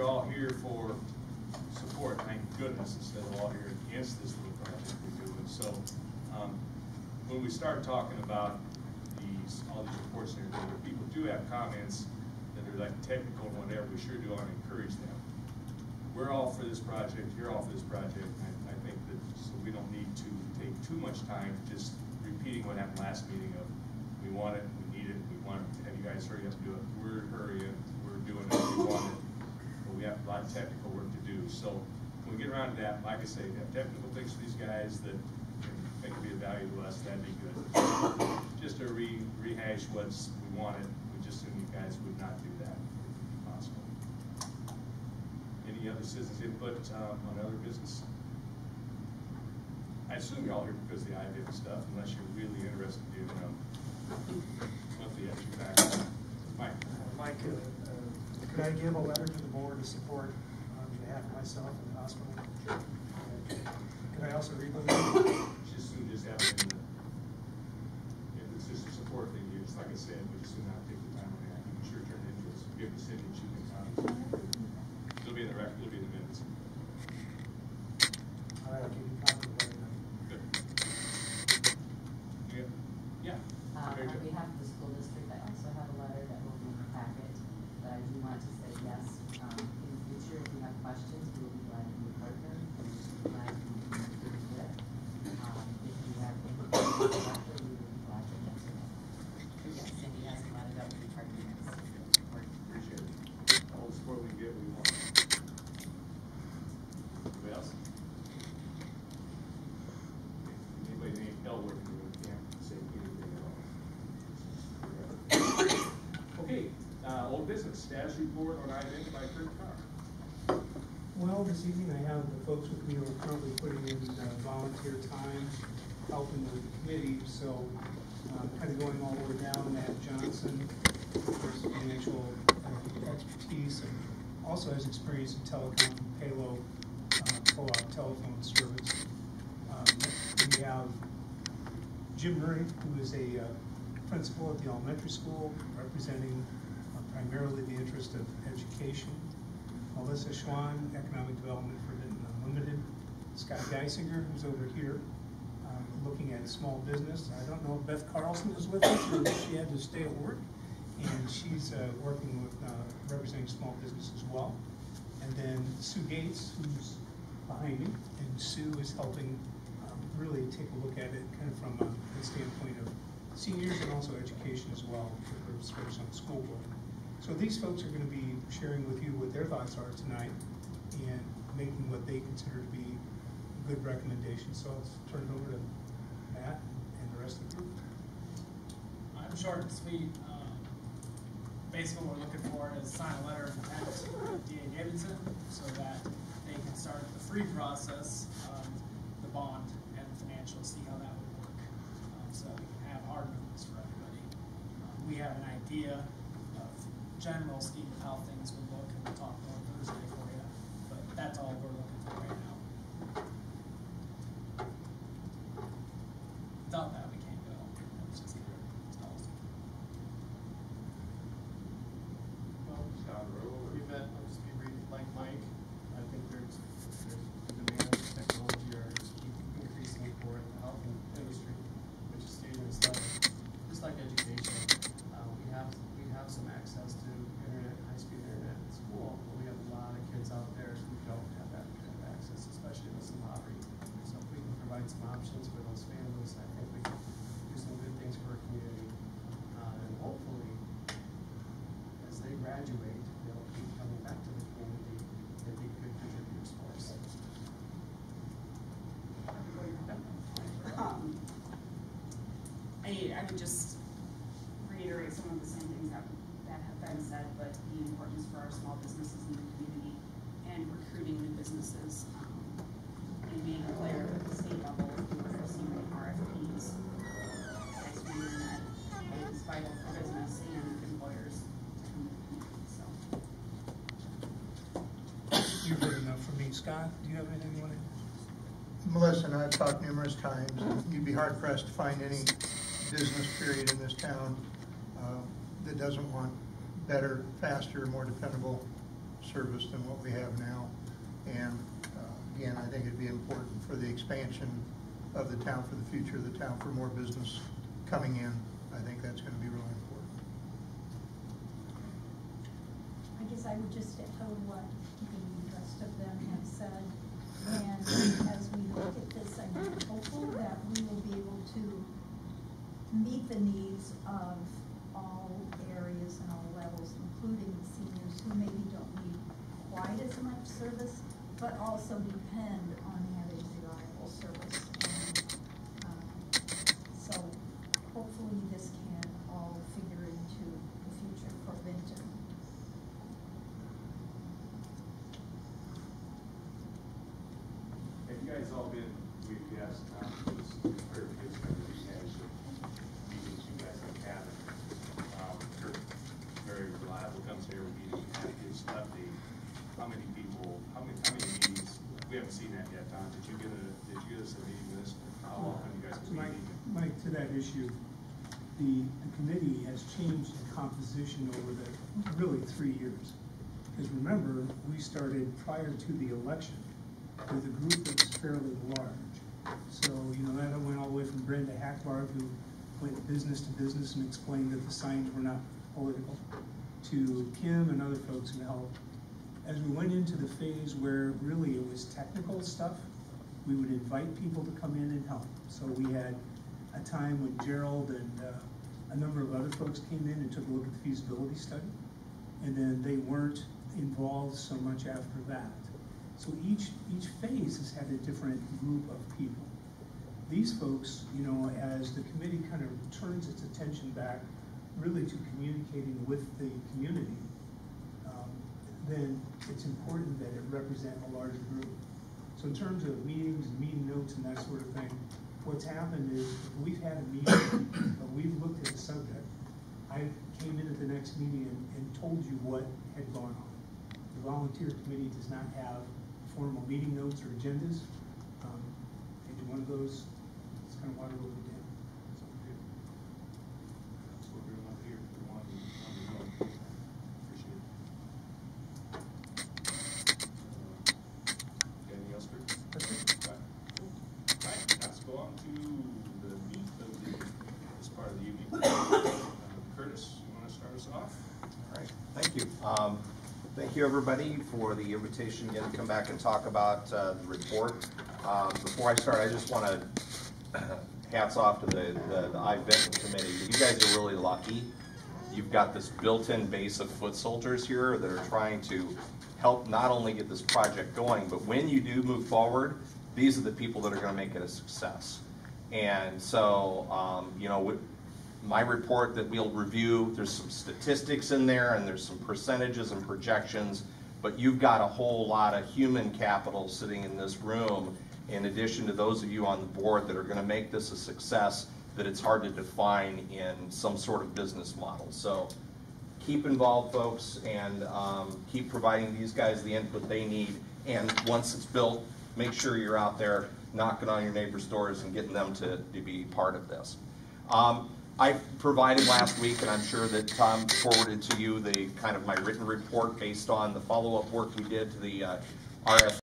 you're all here for support, thank goodness, instead of all here against this little project we're doing. So when we start talking about all these reports and everything, if people do have comments that are like technical and whatever, we sure do want to encourage them. We're all for this project, you're all for this project, and I think that so we don't need to take too much time just repeating what happened last meeting of we want it, we need it, we want to have you guys hurry up and do it. We're hurrying, we're doing it, we want it, but we have a lot of technical work to do. So when we get around to that, like I say, have technical things for these guys that think would be of value to us, that'd be good. Just to rehash what's we wanted, we just assume you guys would not do that if possible. Any other citizens input on other business? I assume you're all here because of the idea and stuff, unless you're really interested in monthly extra background. Mike. Mike, could I give a letter to the board of support on behalf of myself and the hospital? Could I also read the letter? Just have it in the, if it's just a support thing, it's like I said, we just do not take the time on that. You can sure turn it into a give the city and she can it'll be in the record, it'll be in the minutes. All right, I'll give you a copy of that. Good. Yeah. On behalf of the school district, I also have a letter that will be in the packet, but I do want to say yes. In the future, if you have questions, we will be glad to be a partner. We will be glad to communicate with. If you have any questions, we will be glad to answer them. Yes, Cindy has a lot of other departments. Appreciate it. All the support we get, we want. Anybody else? Anybody named L working with the camp say anything at all? Okay, old business status report on identified third car. Well, this evening I have the folks with me who are currently putting in volunteer time, helping with the committee. So kind of going all the way down, Matt Johnson, of course, financial expertise, and also has experience in telecom, payload, co-op telephone service. We have Jim Morrison, who is a principal at the elementary school, representing primarily the interest of education. Melissa Schwan, Economic Development for Vinton Unlimited. Scott Geisinger, who's over here, looking at small business. I don't know if Beth Carlson is with us, or if she had to stay at work. And she's working with, representing small business as well. And then Sue Gates, who's behind me. And Sue is helping really take a look at it kind of from the standpoint of seniors and also education as well, for folks on the school board. So these folks are going to be sharing with you what their thoughts are tonight and making what they consider to be good recommendations. So let's turn it over to Matt and the rest of the group. I'm short and sweet. Basically what we're looking for is sign a letter of intent with DA Davidson so that they can start the free process of the bond and the financial, see how that would work, so that we can have hard numbers for everybody. We have an idea of general scheme of how things would look, and we'll talk more Thursday for you, but that's all we're looking for right now. Without that, we can't go. It's just We've met, I'll just be brief, like Mike. I think there's demand for technology are just keep increasing for the health industry, which is staying in this level. Just like education, we have some access to internet, high-speed internet at school, but we have a lot of kids out there who don't have that kind of access, especially with some poverty. So if we can provide some options for those families, I think we can do some good things for our community, and hopefully, as they graduate, they'll keep coming back to the community and be good contributors for us. I would just reiterate some of the same things that have been said, but the importance for our small businesses in the community and recruiting new businesses, and being a player at the state level for receiving RFPs. As we know that is vital for business and employers to come to the community. So You've heard enough from me. Scott, do you have anything you want to add? Melissa and I have talked numerous times, and you'd be hard-pressed to find any business period in this town that doesn't want better, faster, more dependable service than what we have now. And again, I think it'd be important for the expansion of the town, for the future of the town, for more business coming in. I think that's going to be really important. I guess I would just echo what the rest of them have said. And as we look at this, I'm hopeful that we will be able to meet the needs of all areas and all levels, including the seniors who maybe don't need quite as much service, but also depend on having reliable service. So hopefully this can all figure into the future for Vinton. Have you guys all been, we've asked Tom, this clarification of these meetings you guys have had. Kurt, very reliable, comes here, we gives an update. How many people, how many meetings, we haven't seen that yet, Tom, did you get us a meeting list? How often you guys So have meeting? Mike, to that issue, the committee has changed the composition over the really 3 years. Because remember, we started prior to the election with a group that was fairly large. So, you know, that went all the way from Brenda Hackbarth, who went business to business and explained that the signs were not political, to Kim and other folks who helped. As we went into the phase where really it was technical stuff, we would invite people to come in and help. So we had a time when Gerald and a number of other folks came in and took a look at the feasibility study, and then they weren't involved so much after that. So each phase has had a different group of people. These folks, you know, as the committee kind of turns its attention back really to communicating with the community, then it's important that it represent a larger group. So in terms of meetings and meeting notes and that sort of thing, what's happened is we've had a meeting, but we've looked at the subject. I came in at the next meeting and told you what had gone on. The volunteer committee does not have formal meeting notes or agendas. They do one of those, it's kind of water over the dam. So good. That's what we want to hear. We want to know. Appreciate it. Anything else, Chris? That's it. All right, let's go on to the meat of this part of the evening. Curtis, you want to start us off? All right, thank you. Thank you, everybody, for the invitation again to come back and talk about the report. Before I start, I just want to hats off to the Vinton committee. You guys are really lucky. You've got this built-in base of foot soldiers here that are trying to help not only get this project going, but when you do move forward, these are the people that are going to make it a success. And so, you know, my report that we'll review, there's some statistics in there and there's some percentages and projections, but you've got a whole lot of human capital sitting in this room in addition to those of you on the board that are going to make this a success that it's hard to define in some sort of business model. So keep involved, folks, and keep providing these guys the input they need. And once it's built, make sure you're out there knocking on your neighbors' doors and getting them to be part of this. I provided last week, and I'm sure that Tom forwarded to you the kind of my written report based on the follow-up work we did to the RF